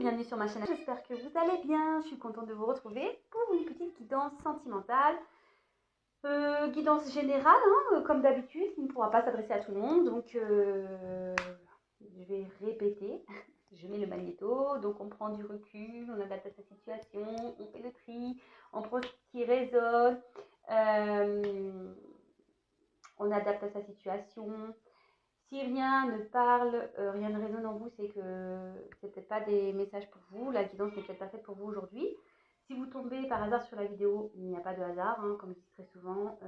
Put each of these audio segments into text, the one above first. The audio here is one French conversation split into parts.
bienvenue sur ma chaîne. J'espère que vous allez bien. Je suis contente de vous retrouver pour une petite guidance sentimentale. Guidance générale, hein, comme d'habitude, qui ne pourra pas s'adresser à tout le monde. Donc, je vais répéter. Je mets le magnéto, donc on prend du recul, on adapte à sa situation, on fait le tri, on prend ce qui résonne, on adapte à sa situation. Si rien ne parle, rien ne résonne en vous, c'est que c'est peut-être pas des messages pour vous. La guidance n'est peut-être pas faite pour vous aujourd'hui. Si vous tombez par hasard sur la vidéo, il n'y a pas de hasard, hein, comme je dis très souvent.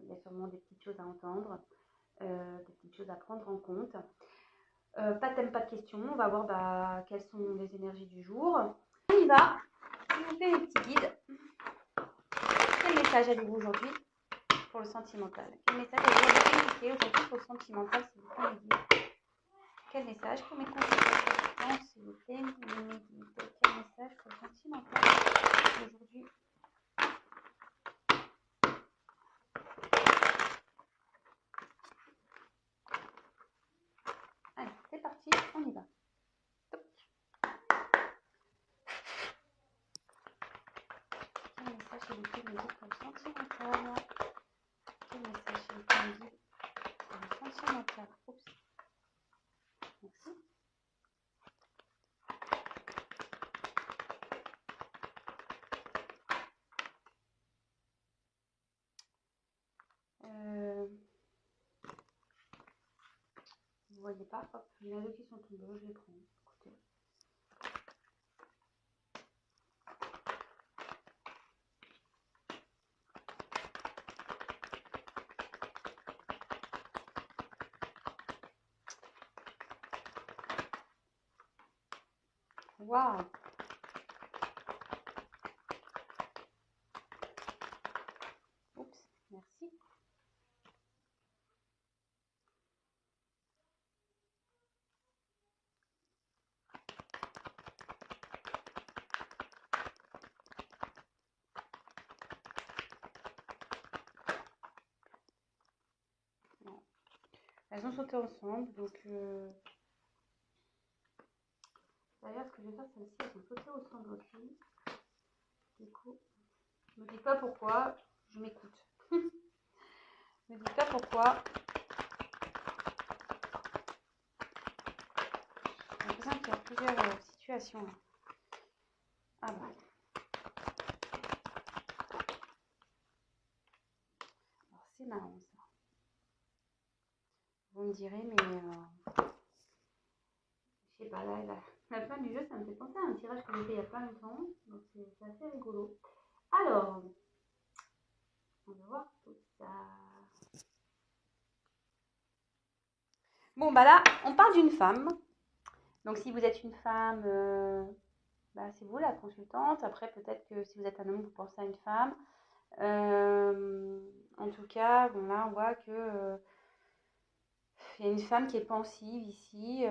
Il y a sûrement des petites choses à entendre, des petites choses à prendre en compte. Pas de thème, pas de questions. On va voir quelles sont les énergies du jour. On y va. Je vous fais un petit guide. Quel message avez-vous aujourd'hui pour le sentimental? Quel message avez-vous aujourd'hui pour le sentimental, s'il vous plaît, me dire? Quel message pour mes consultations, s'il vous plaît, me dire? Quel message pour le sentimental aujourd'hui? Allez, c'est parti, on y va. Quel message s'il vous plaît, me dire pour le sentimental? Quel message s'il vous plaît, me dire pour le sentimental? Oups. Merci. Vous voyez pas, hop, il y en a deux qui sont tombés, je les prends. Écoutez. Waouh! Oups, merci. Bon. Elles ont sauté ensemble, donc d'ailleurs, ce que je vais faire, celles-ci, elles ont sauté ensemble aussi. Du coup, je me dis pas pourquoi, je m'écoute. Je me dis pas pourquoi. J'ai l'impression qu'il y a plusieurs situations là. Ah bah. Alors c'est marrant ça. Vous me direz, mais je sais pas, là, la fin du jeu, ça me fait penser à un tirage que j'ai fait il y a pas longtemps. Donc c'est assez rigolo. Alors, on va voir tout ça. Bon, bah là, on parle d'une femme. Donc, si vous êtes une femme, c'est vous la consultante. Après, peut-être que si vous êtes un homme, vous pensez à une femme. En tout cas, bon, là, on voit que il y a une femme qui est pensive ici,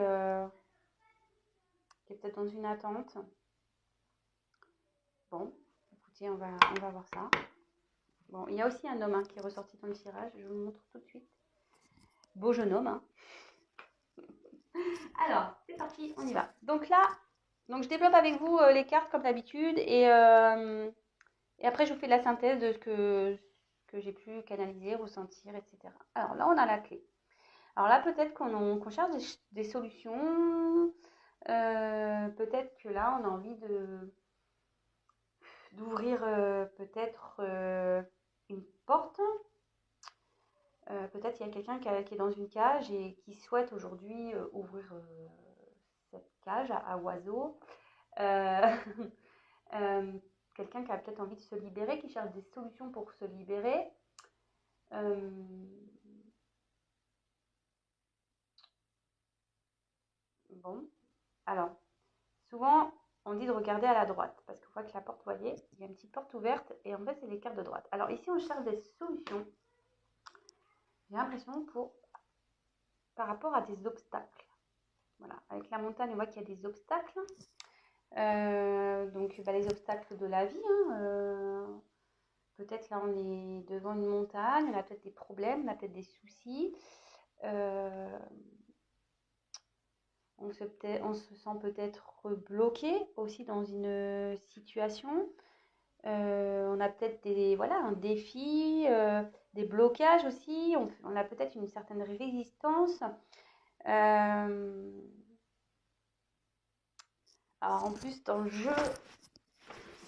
qui est peut-être dans une attente. Bon, écoutez, on va voir ça. Bon, il y a aussi un homme qui est ressorti dans le tirage. Je vous le montre tout de suite. Beau jeune homme. Hein. Alors, c'est parti, on y va. Donc là, je développe avec vous les cartes comme d'habitude et après je vous fais la synthèse de ce que j'ai pu canaliser, ressentir, etc. Alors là, on a la clé. Alors là, peut-être qu'on cherche des solutions. Peut-être que là, on a envie d'ouvrir peut-être une porte. Peut-être il y a quelqu'un qui est dans une cage et qui souhaite aujourd'hui ouvrir cette cage à oiseaux. Quelqu'un qui a peut-être envie de se libérer, qui cherche des solutions pour se libérer. Bon, alors, souvent, on dit de regarder à la droite, parce qu'on voit que la porte, vous voyez, il y a une petite porte ouverte, et en fait, c'est les cartes de droite. Alors ici, on cherche des solutions, j'ai l'impression, par rapport à des obstacles. Voilà, avec la montagne, on voit qu'il y a des obstacles. Donc, les obstacles de la vie, hein, peut-être là, on est devant une montagne, on a peut-être des problèmes, on a peut-être des soucis. On on se sent peut-être bloqué aussi dans une situation. On a peut-être voilà, un défi, des blocages aussi. On a peut-être une certaine résistance. Alors en plus, dans le jeu,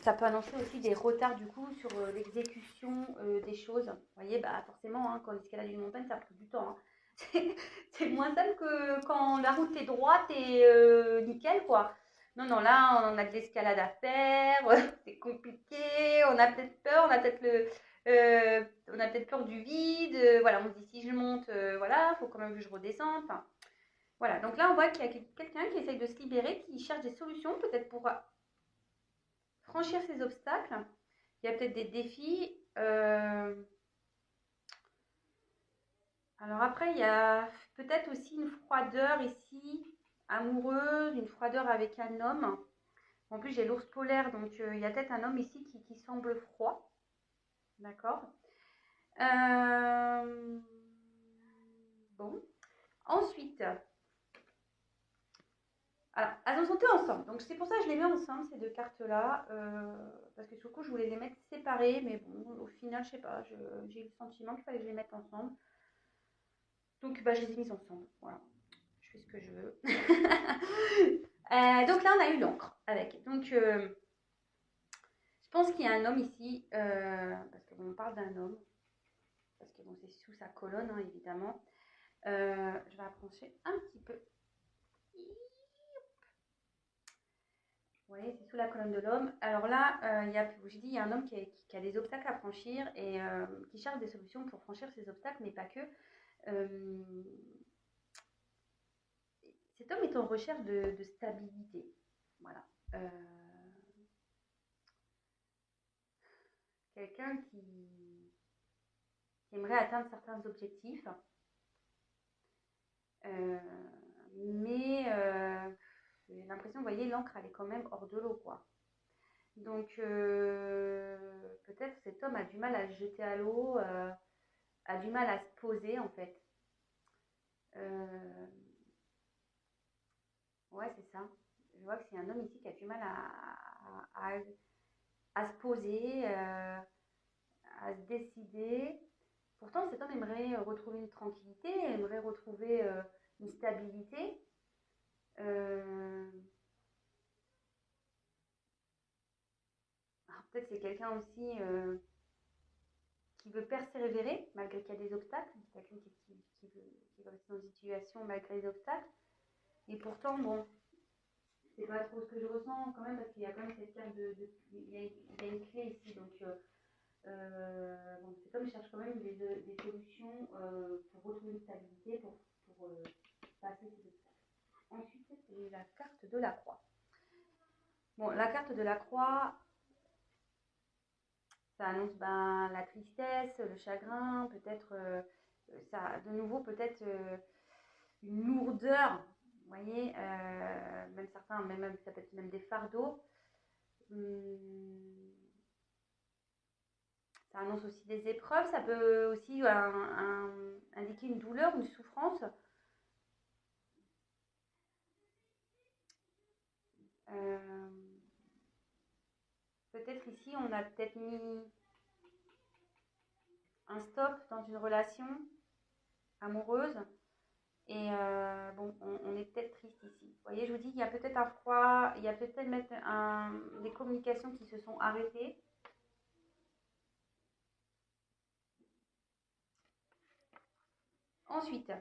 ça peut annoncer aussi des retards du coup sur l'exécution des choses. Vous voyez, bah forcément, hein, quand on escalade une montagne, ça prend du temps. Hein. C'est moins simple que quand la route est droite et nickel, quoi. Non, non, là, on a de l'escalade à faire, c'est compliqué, on a peut-être peur, on a peut-être peur du vide. Voilà, on se dit si je monte, voilà, il faut quand même que je redescende. Enfin, voilà, donc là, on voit qu'il y a quelqu'un qui essaye de se libérer, qui cherche des solutions, peut-être pour franchir ces obstacles. Il y a peut-être des défis. Alors après, il y a peut-être aussi une froideur ici, amoureuse, une froideur avec un homme. En plus, j'ai l'ours polaire, donc il y a peut-être un homme ici qui semble froid. D'accord. Bon. Ensuite, alors, elles ont sauté ensemble. Donc c'est pour ça que je les mets ensemble, ces deux cartes-là. Parce que sur le coup, je voulais les mettre séparées. Mais bon, au final, je sais pas. J'ai eu le sentiment qu'il fallait que je les mette ensemble. Donc bah, je les ai mises ensemble. Voilà. Je fais ce que je veux. Donc là, on a eu l'encre avec. Donc je pense qu'il y a un homme ici. Parce qu'on parle d'un homme. Parce que bon, c'est sous sa colonne, hein, évidemment. Je vais approcher un petit peu. Vous voyez, c'est sous la colonne de l'homme. Alors là, il y a un homme qui a des obstacles à franchir et qui cherche des solutions pour franchir ces obstacles, mais pas que. Cet homme est en recherche de stabilité. Voilà. Quelqu'un qui aimerait atteindre certains objectifs, mais j'ai l'impression, vous voyez, l'encre, elle est quand même hors de l'eau, quoi. Donc, peut-être cet homme a du mal à se jeter à l'eau, a du mal à se poser, en fait. Ouais, c'est ça. Je vois que c'est un homme ici qui a du mal à se poser, à se décider. Pourtant, cet homme aimerait retrouver une tranquillité, aimerait retrouver une stabilité. Peut-être c'est quelqu'un aussi qui veut persévérer malgré qu'il y a des obstacles, quelqu'un qui veut rester dans une situation malgré les obstacles. Et pourtant, bon, c'est pas trop ce que je ressens quand même parce qu'il y a quand même cette carte il y a une clé ici, donc bon, cet homme cherche quand même des solutions pour retrouver une stabilité, pour passer ces obstacles. Ensuite, c'est la carte de la croix. Bon, la carte de la croix, ça annonce ben, la tristesse, le chagrin, peut-être, ça, de nouveau, peut-être une lourdeur, vous voyez, même certains, même, ça peut être même des fardeaux. Ça annonce aussi des épreuves, ça peut aussi indiquer une douleur, une souffrance. Peut-être ici, on a peut-être mis un stop dans une relation amoureuse. Et bon, on est peut-être triste ici. Vous voyez, je vous dis, il y a peut-être un froid, il y a peut-être des communications qui se sont arrêtées. Ensuite,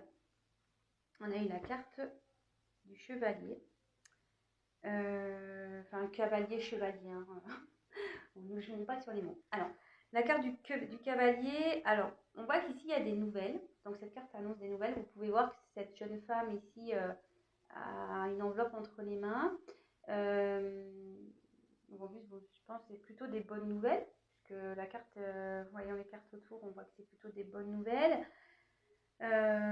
on a eu la carte du chevalier. Enfin, cavalier-chevalier. Hein. Je ne joue pas sur les mots. Alors, la carte du cavalier. Alors, on voit qu'ici, il y a des nouvelles. Donc, cette carte annonce des nouvelles. Vous pouvez voir que cette jeune femme ici a une enveloppe entre les mains. En plus, bon, je pense que c'est plutôt des bonnes nouvelles. Puisque la carte, voyant les cartes autour, on voit que c'est plutôt des bonnes nouvelles. Là,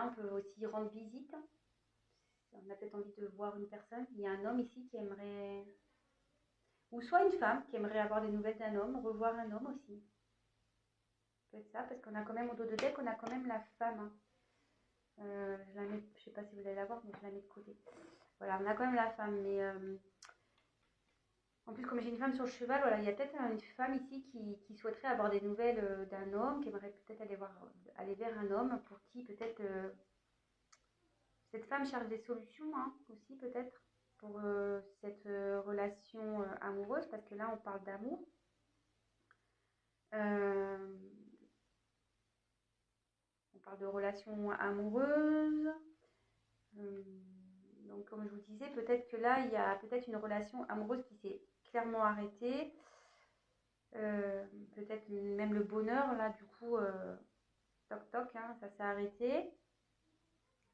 on peut aussi rendre visite. On a peut-être envie de voir une personne. Il y a un homme ici qui aimerait, ou soit une femme qui aimerait avoir des nouvelles d'un homme, revoir un homme aussi. peut être ça, parce qu'on a quand même au dos de deck, on a quand même la femme. Hein. Je la mets, je sais pas si vous allez la voir, mais je la mets de côté. Voilà, on a quand même la femme, mais en plus, comme j'ai une femme sur le cheval, voilà, il y a peut-être une femme ici qui souhaiterait avoir des nouvelles d'un homme, qui aimerait peut-être aller vers un homme pour qui peut-être cette femme cherche des solutions hein, aussi peut-être pour cette relation amoureuse, parce que là on parle d'amour. On parle de relation amoureuse. Donc comme je vous disais, peut-être que là il y a peut-être une relation amoureuse qui s'est clairement arrêtée. Peut-être même le bonheur là du coup toc toc hein, ça s'est arrêté.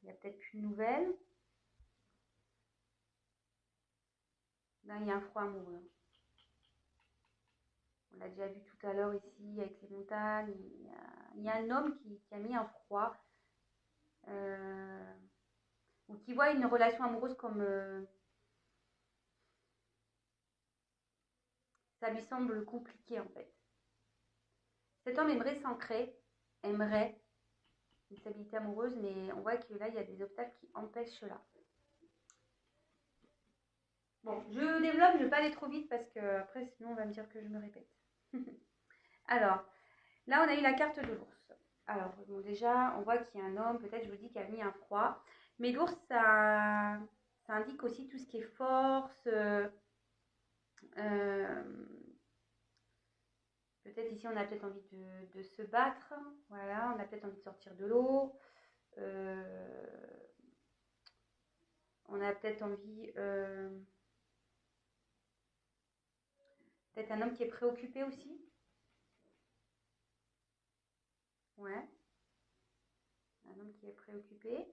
Il n'y a peut-être plus de nouvelles. Là il y a un froid amoureux. On l'a déjà vu tout à l'heure ici avec les montagnes. Il y a un homme qui a mis un froid ou qui voit une relation amoureuse comme ça lui semble compliqué en fait. Cet homme aimerait s'ancrer, aimerait une stabilité amoureuse, mais on voit que là il y a des obstacles qui empêchent cela. Bon, je développe, je ne vais pas aller trop vite parce que après sinon on va me dire que je me répète. Alors, là on a eu la carte de l'ours. Alors, bon, déjà, on voit qu'il y a un homme, peut-être je vous dis, qui a mis un froid. Mais l'ours, ça indique aussi tout ce qui est force. Peut-être ici, on a peut-être envie de se battre. Voilà, on a peut-être envie de sortir de l'eau. On a peut-être envie... peut-être un homme qui est préoccupé aussi. Ouais. Un homme qui est préoccupé.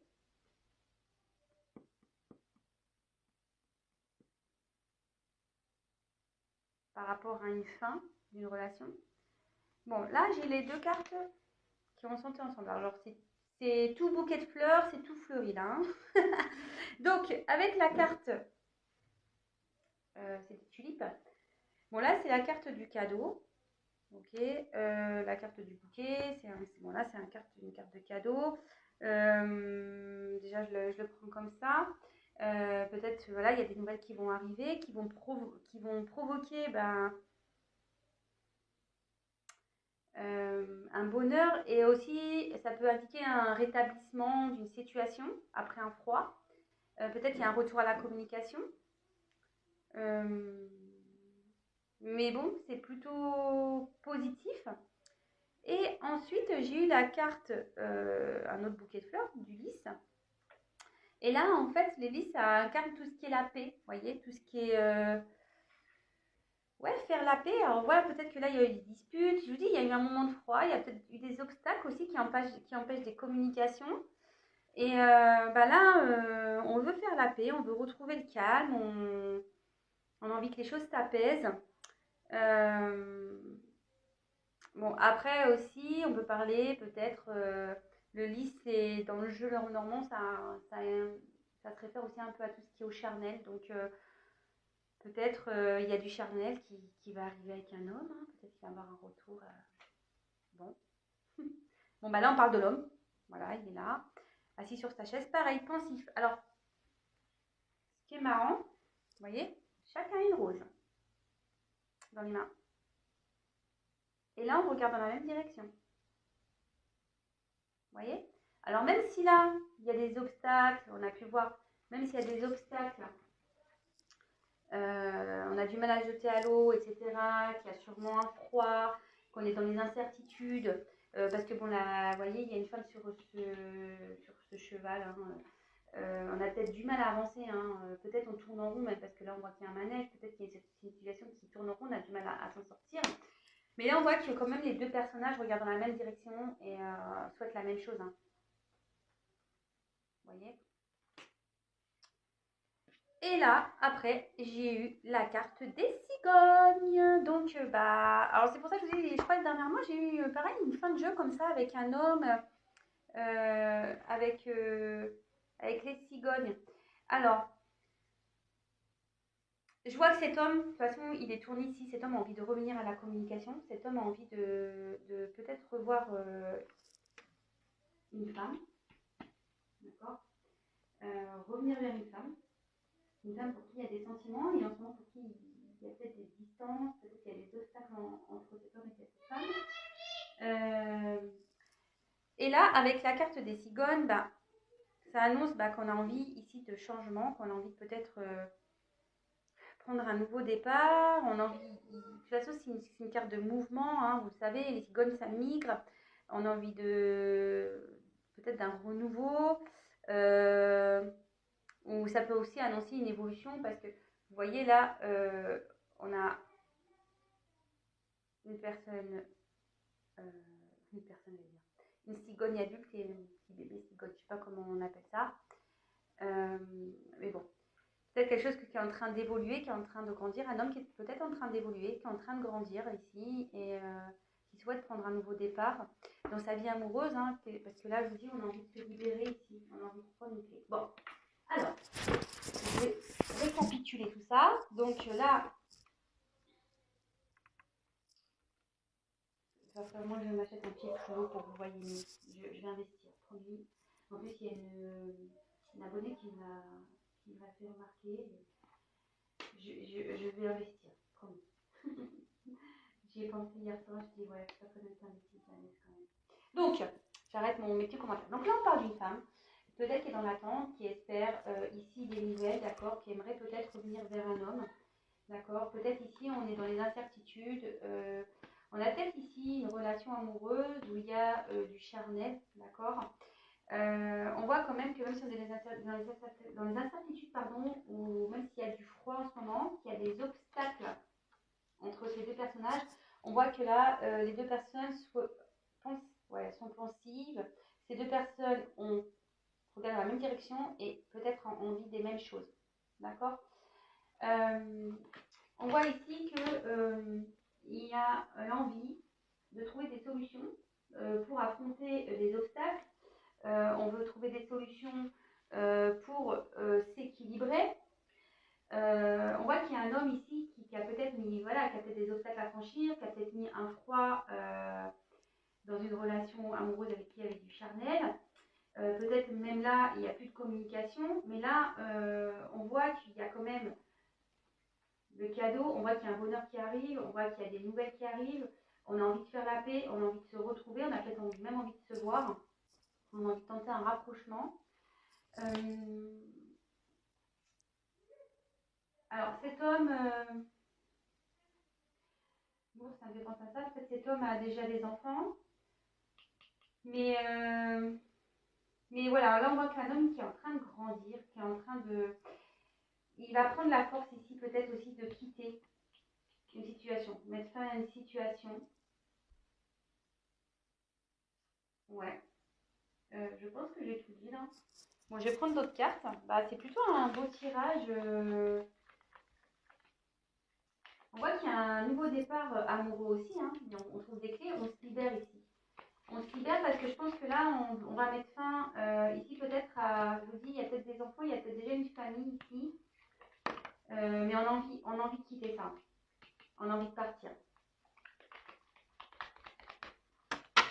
Par rapport à une fin d'une relation. Bon, là, j'ai les deux cartes qui vont chanter ensemble. Alors, c'est tout bouquet de fleurs, c'est tout fleuri, là. Hein. Donc, avec la carte, c'est des tulipes. Bon, là, c'est la carte du cadeau. Ok, la carte du bouquet, bon, là, c'est une carte de cadeau. Déjà, je le prends comme ça. Peut-être, voilà, il y a des nouvelles qui vont arriver, qui vont provoquer un bonheur, et aussi ça peut indiquer un rétablissement d'une situation après un froid. Peut-être qu'il y a un retour à la communication. Mais bon, c'est plutôt positif. Et ensuite, j'ai eu la carte, un autre bouquet de fleurs, du lys. Et là, en fait, les lys, ça incarne tout ce qui est la paix. Vous voyez, tout ce qui est... ouais, faire la paix. Alors voilà, peut-être que là, il y a eu des disputes. Je vous dis, il y a eu un moment de froid. Il y a peut-être eu des obstacles aussi qui empêchent des communications. Et là, on veut faire la paix, on veut retrouver le calme, on a envie que les choses s'apaisent. Bon, après aussi, on peut parler peut-être, le lys, c'est dans le jeu normand, ça se réfère aussi un peu à tout ce qui est au charnel. Donc, peut-être il y a du charnel qui va arriver avec un homme, hein. Peut-être qu'il va avoir un retour. Bon. Bon, bah là, on parle de l'homme. Voilà, il est là, assis sur sa chaise. Pareil, pensif. Alors, ce qui est marrant, vous voyez, chacun a une rose dans les mains. Et là, on regarde dans la même direction. Vous voyez? Alors, même si là, il y a des obstacles, on a pu voir, même s'il y a des obstacles, on a du mal à jeter à l'eau, etc., qu'il y a sûrement un froid, qu'on est dans les incertitudes, parce que bon, là, vous voyez, il y a une femme sur ce cheval, hein, on a peut-être du mal à avancer, hein, peut-être on tourne en rond, même parce que là on voit qu'il y a un manège, peut-être qu'il y a cette situation qui tourne en rond, on a du mal à s'en sortir. Mais là on voit que quand même les deux personnages regardent dans la même direction et souhaitent la même chose. Hein. Vous voyez? Et là, après, j'ai eu la carte des cigognes. Donc, alors c'est pour ça que je vous dis, je crois que dernièrement, j'ai eu pareil une fin de jeu comme ça avec un homme, avec les cigognes. Alors, Je vois que cet homme, de toute façon, il est tourné ici. Cet homme a envie de revenir à la communication. Cet homme a envie de peut-être revoir une femme, d'accord, revenir vers une femme pour qui il y a des sentiments et en ce moment pour qui il y a peut-être des distances, peut-être qu'il y a des obstacles entre cet homme et cette femme. Et là, avec la carte des cigognes, bah, ça annonce qu'on a envie ici de changement, qu'on a envie de peut-être prendre un nouveau départ. On a envie, de toute façon, c'est une carte de mouvement, hein, vous le savez, les cigognes, ça migre. On a envie de peut-être d'un renouveau. Ou ça peut aussi annoncer une évolution parce que vous voyez là, on a une personne, une personne, je veux dire, une cigogne adulte et un petit bébé cigogne, je sais pas comment on appelle ça. Mais bon, peut-être quelque chose qui est en train d'évoluer, qui est en train de grandir, un homme qui est peut-être en train d'évoluer, qui est en train de grandir ici et qui souhaite prendre un nouveau départ dans sa vie amoureuse, hein, parce que là, je vous dis, on a envie de se libérer ici, on a envie de prendre une clé. Bon, alors, je vais récapituler tout ça. Donc là, moi je m'achète un pied stylo pour que vous voyez mieux. Je vais investir, promis. En plus, il y a une abonnée qui m'a fait remarquer. Je vais investir, promis. J'y ai pensé hier soir, je dis ouais, ça peut être investi quand même. Donc, j'arrête mes petits commentaires. Donc là, on parle d'une femme, peut-être qui est dans l'attente, qui espère ici des nouvelles, d'accord, qui aimerait peut-être revenir vers un homme, d'accord. Peut-être ici, on est dans les incertitudes. On a peut-être ici une relation amoureuse où il y a du charnel, d'accord. On voit quand même que même si on est dans les incertitudes, pardon, ou même s'il y a du froid en ce moment, qu'il y a des obstacles entre ces deux personnages, on voit que là, les deux personnes sont pensives. Ces deux personnes regardent dans la même direction et peut-être ont envie des mêmes choses, d'accord. On voit ici que il y a l'envie de trouver des solutions pour affronter des obstacles. On veut trouver des solutions pour s'équilibrer. On voit qu'il y a un homme ici qui a peut-être mis, voilà, qui a peut-être des obstacles à franchir, qui a peut-être mis un froid dans une relation amoureuse avec qui il y avait du charnel. Peut-être même là, il n'y a plus de communication, mais là, on voit qu'il y a quand même le cadeau, on voit qu'il y a un bonheur qui arrive, on voit qu'il y a des nouvelles qui arrivent, on a envie de faire la paix, on a envie de se retrouver, on a peut-être même envie de se voir, on a envie de tenter un rapprochement. Alors cet homme, bon, ça me fait penser à ça, peut-être cet homme a déjà des enfants, mais voilà, là on voit qu'un homme qui est en train de grandir, qui est en train de... Il va prendre la force ici peut-être aussi de quitter une situation, mettre fin à une situation. Ouais, je pense que j'ai tout dit là. Bon, je vais prendre d'autres cartes. C'est plutôt un beau tirage. On voit qu'il y a un nouveau départ amoureux aussi. Hein. On trouve des clés, on se libère ici. On se libère parce que je pense que là, on va mettre fin ici peut-être à... Je vous dis, il y a peut-être des enfants, il y a peut-être déjà une famille ici. Mais on a envie de quitter ça. On a envie de partir.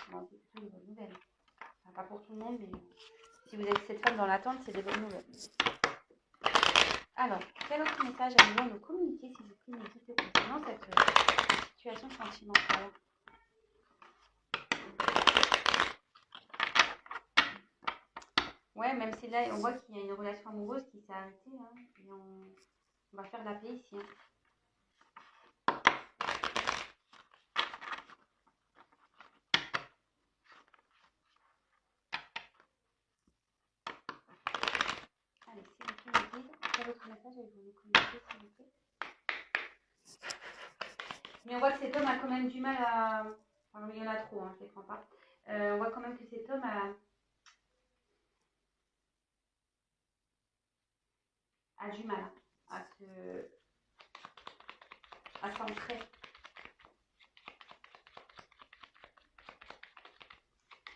Bon, c'est plutôt une bonne nouvelle. Enfin, pas pour tout le monde, mais si vous êtes cette femme dans l'attente, c'est des bonnes nouvelles. Alors, quel autre message allez-vous nous communiquer, s'il vous plaît, mes guides, concernant cette situation sentimentale? Ouais, même si là, on voit qu'il y a une relation amoureuse qui s'est arrêtée, hein, et on va faire la paix ici. Hein. Allez, s'il vous plaît, mes guides, quel autre message allez-vous nous communiquer, s'il vous plaît? Mais on voit que cet homme a quand même du mal à... Enfin, il y en a trop, hein, je ne les prends pas. On voit quand même que cet homme a du mal à s'ancrer.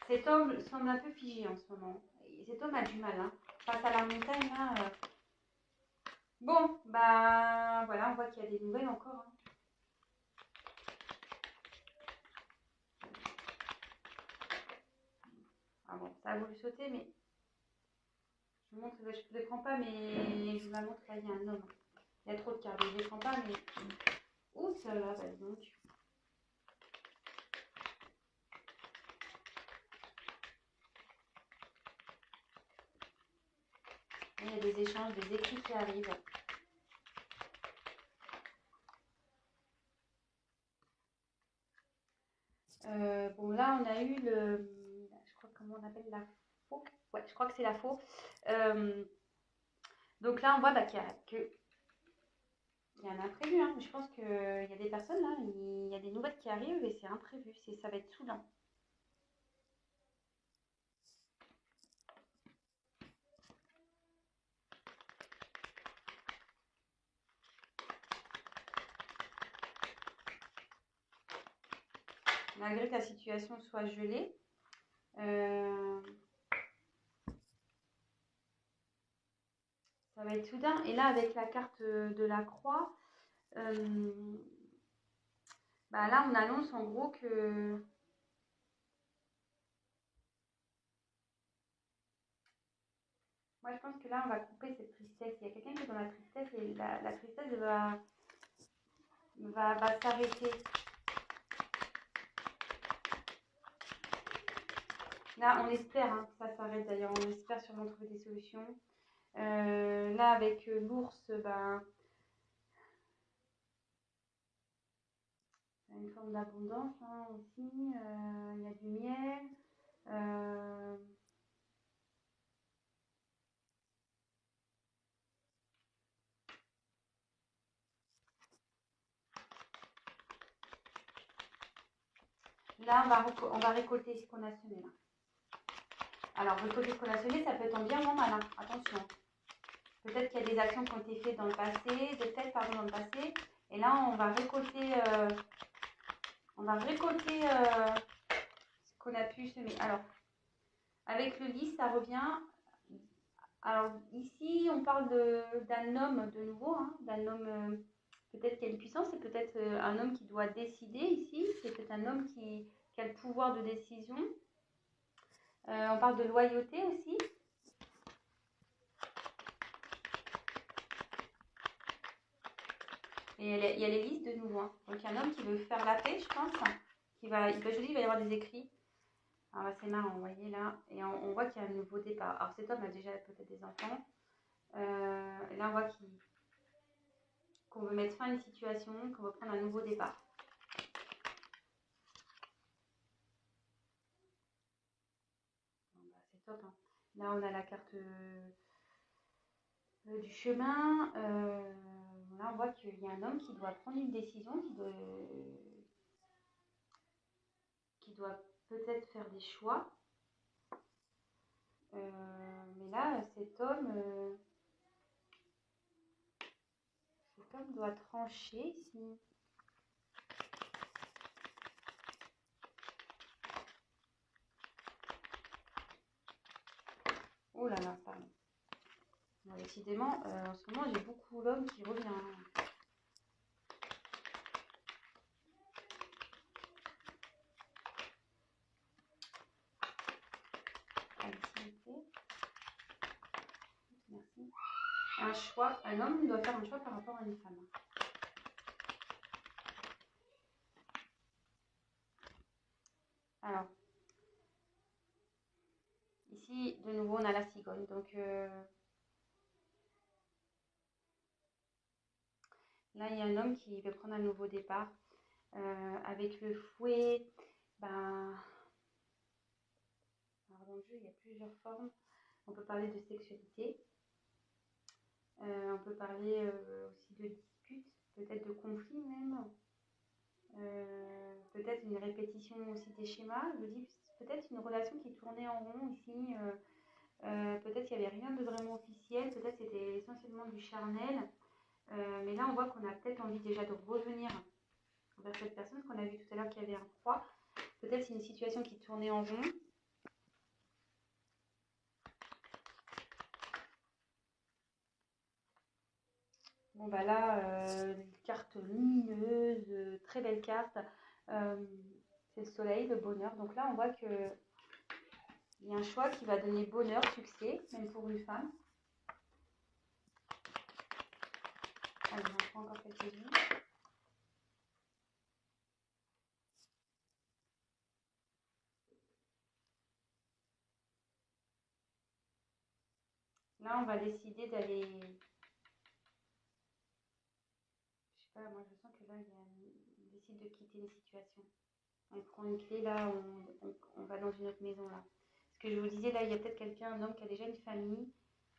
Cet homme semble un peu figé en ce moment. Cet homme a du mal. Hein. Face à la montagne, là, Bon, bah voilà, on voit qu'il y a des nouvelles encore, hein. Ah bon, ça a voulu sauter, mais je vous montre, je ne les prends pas, mais je vous la montre, là, il y a un homme. Il y a trop de cartes, je ne les prends pas, mais... Ouh, ça là, bah donc. Il y a des échanges, des écrits qui arrivent. Bon, là, on a eu le... Je crois comment on appelle la faux. Ouais, je crois que c'est la faux. Donc là, on voit bah, qu'il y a un imprévu, hein. Je pense qu'il y a des personnes, là, il y a des nouvelles qui arrivent et c'est imprévu. Ça va être soudain. Malgré que la situation soit gelée. Ça va être soudain. Et là, avec la carte de la croix, bah là, on annonce en gros que... Moi, je pense que là, on va couper cette tristesse. Il y a quelqu'un qui est dans la tristesse et la tristesse va s'arrêter. Là, on espère hein, que ça s'arrête d'ailleurs. On espère sûrement trouver des solutions. Là, avec l'ours, ben, il y a une forme d'abondance hein, aussi. Il y a du miel. Là, on va récolter ce qu'on a semé. Là. Alors, récolter ce qu'on a semé, ça peut être en bien ou en mal. Hein. Attention. Peut-être qu'il y a des actions qui ont été faites dans le passé, des fêtes pardon, dans le passé. Et là, on va récolter ce qu'on a pu semer. Alors, avec le lys, ça revient. Alors, ici, on parle d'un homme de nouveau, hein, d'un homme peut-être qui a une puissance, c'est peut-être un homme qui doit décider ici, c'est peut-être un homme qui a le pouvoir de décision. On parle de loyauté aussi. Et il y a les listes de nouveau. Hein. Donc, il y a un homme qui veut faire la paix, je pense. Je dis, il va y avoir des écrits. Alors là, c'est marrant, vous voyez là. Et on voit qu'il y a un nouveau départ. Alors, cet homme a déjà peut-être des enfants. Et là, on voit qu'on veut mettre fin à une situation, qu'on veut prendre un nouveau départ. Bon, bah, c'est top. Hein. Là, on a la carte du chemin. Là, on voit qu'il y a un homme qui doit prendre une décision, qui doit peut-être faire des choix. Mais là, cet homme doit trancher ici. Oh là là, pardon. Bon, décidément, en ce moment, j'ai beaucoup l'homme qui revient. Merci. Un choix, un homme doit faire un choix par rapport à une femme. Alors, ici, de nouveau, on a la cigogne. Donc, là, il y a un homme qui veut prendre un nouveau départ. Avec le fouet, ben, alors dans le jeu, il y a plusieurs formes. On peut parler de sexualité. On peut parler aussi de disputes, peut-être de conflits même. Peut-être une répétition aussi des schémas. Je dis peut-être une relation qui tournait en rond ici. Peut-être qu'il n'y avait rien de vraiment officiel. Peut-être c'était essentiellement du charnel. Mais là, on voit qu'on a peut-être envie déjà de revenir vers cette personne, qu'on a vu tout à l'heure qu'il y avait un croix. Peut-être c'est une situation qui tournait en rond. Bon, bah là, une carte lumineuse, très belle carte. C'est le soleil, le bonheur. Donc là, on voit que il y a un choix qui va donner bonheur, succès, même pour une femme. Allez, j'en prends encore quelques-unes. Là, on va décider d'aller. Je sais pas, moi je sens que là, on décide de quitter une situation. On prend une clé, là, on va dans une autre maison, là. Ce que je vous disais, là, il y a peut-être quelqu'un, un homme qui a déjà une famille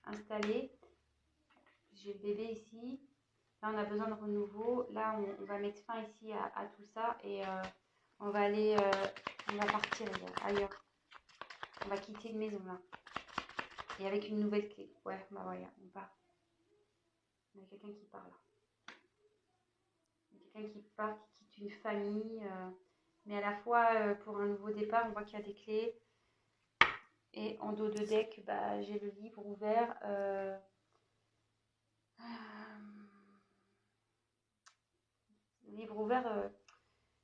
installée. J'ai le bébé ici. Là, on a besoin de renouveau. Là, on va mettre fin ici à tout ça et on va aller, on va partir ailleurs. On va quitter une maison, là. Et avec une nouvelle clé. Ouais, bah voilà, on part. Il y a quelqu'un qui part, là. Il y a quelqu'un qui part, qui quitte une famille. Mais à la fois, pour un nouveau départ, on voit qu'il y a des clés. Et en dos de deck, bah, j'ai le livre ouvert. Le livre ouvert,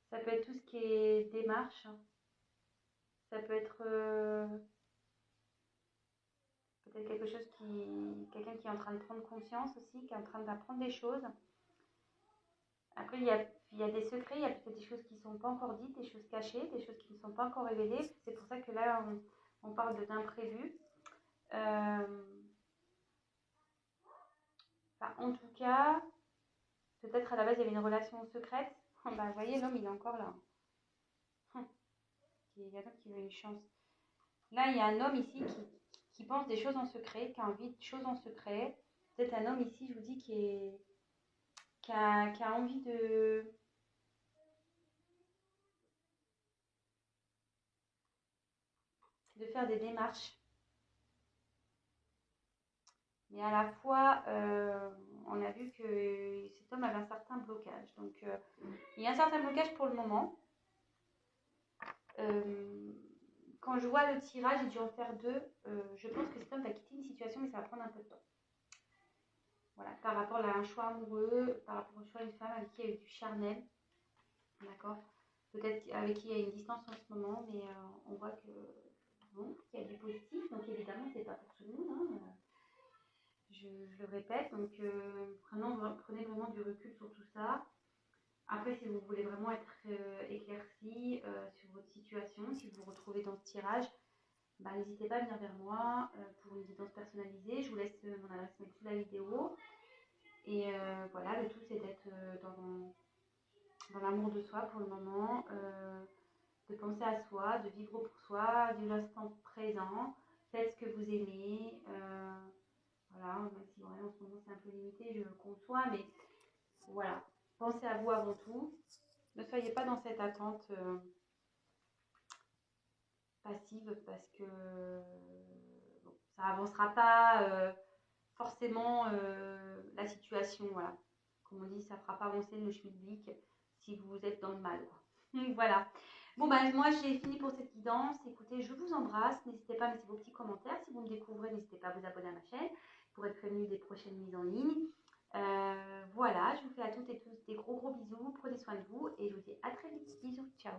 ça peut être tout ce qui est démarche. Ça peut être peut-être quelque chose quelqu'un qui est en train de prendre conscience aussi, qui est en train d'apprendre des choses. Après, il y a des secrets, il y a peut-être des choses qui ne sont pas encore dites, des choses cachées, des choses qui ne sont pas encore révélées. C'est pour ça que là, on parle d'imprévu. Enfin, en tout cas, peut-être à la base, il y avait une relation secrète. Bah, vous voyez, l'homme, il est encore là. Il y a d'autres qui veut une chance. Là, il y a un homme ici qui pense des choses en secret, qui a envie de choses en secret. Peut-être un homme ici, je vous dis, qui a envie de faire des démarches. Mais à la fois, on a vu que cet homme avait un certain blocage. Donc, il y a un certain blocage pour le moment. Quand je vois le tirage, j'ai dû en faire deux. Je pense que cet homme va quitter une situation, mais ça va prendre un peu de temps. Voilà, par rapport à un choix amoureux, par rapport au choix d'une femme avec qui il y a eu du charnel. D'accord. Peut-être avec qui il y a une distance en ce moment, mais on voit que bon, il y a du positif. Donc évidemment, c'est pas pour tout le monde. Hein. Je le répète. Donc prenez vraiment du recul sur tout ça. Après, si vous voulez vraiment être éclairci sur votre situation, si vous vous retrouvez dans ce tirage, bah, n'hésitez pas à venir vers moi pour une guidance personnalisée. Je vous laisse mon adresse mail sous la vidéo. Et voilà, le tout c'est d'être dans l'amour de soi pour le moment, de penser à soi, de vivre pour soi, de l'instant présent. Faites ce que vous aimez. Voilà, même si ouais, en ce moment c'est un peu limité, je le conçois, mais voilà. Pensez à vous avant tout. Ne soyez pas dans cette attente passive parce que bon, ça avancera pas forcément la situation. Voilà. Comme on dit, ça ne fera pas avancer le schmilblick si vous êtes dans le mal. Quoi. Voilà. Bon, bah, moi, j'ai fini pour cette guidance. Écoutez, je vous embrasse. N'hésitez pas à mettre vos petits commentaires. Si vous me découvrez, n'hésitez pas à vous abonner à ma chaîne pour être prévenu des prochaines mises en ligne. Voilà, je vous fais à toutes et tous des gros bisous. Prenez soin de vous et je vous dis à très vite. Bisous, ciao.